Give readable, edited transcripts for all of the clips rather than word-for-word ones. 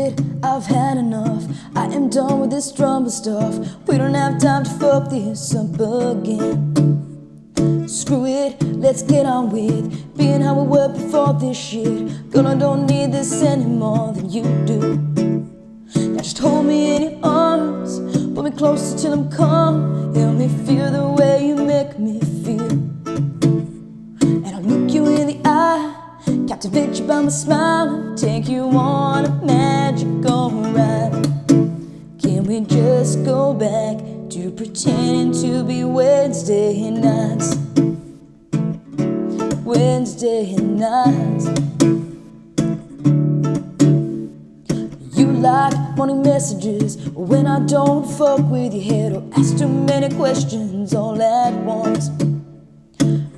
it, I've had enough. I am done with this drama stuff. We don't have time to fuck this up again. Screw it, let's get on with being how we were before this shit. Girl, I don't need this any more than you do. Now just hold me in your arms, pull me closer till I'm calm. Help me feel the way you make me feel. And I'll look you in the eye, captivate you by my smile, take you on a magical ride. Can we just go back to pretending to be Wednesday nights? Wednesday nights. You like morning messages when I don't fuck with your head or ask too many questions all at once.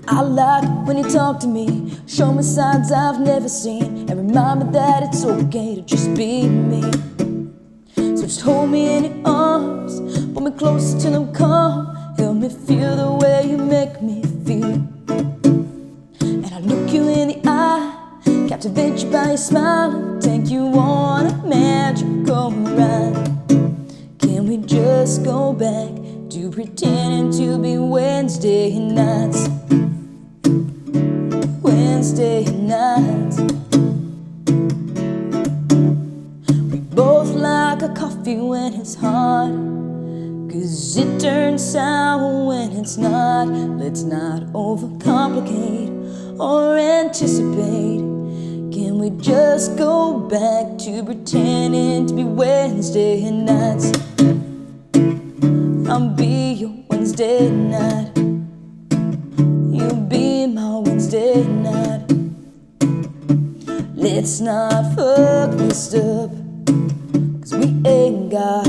I like when you talk to me, show me signs I've never seen, and remind me that it's okay to just be me. So just hold me in your arms, pull me closer till I'm calm. Help me feel the way you make me feel. And I look you in the eye, captivate you by your smile, take you on a magical ride. Can we just go back to pretending to be Wednesday nights? Wednesday nights. We both like a coffee when it's hot, 'cause it turns sour when it's not. Let's not overcomplicate or anticipate. Can we just go back to pretending to be Wednesday nights? I'll be your Wednesday night, you'll be my Wednesday night. Let's not fuck this up, 'cause we ain't got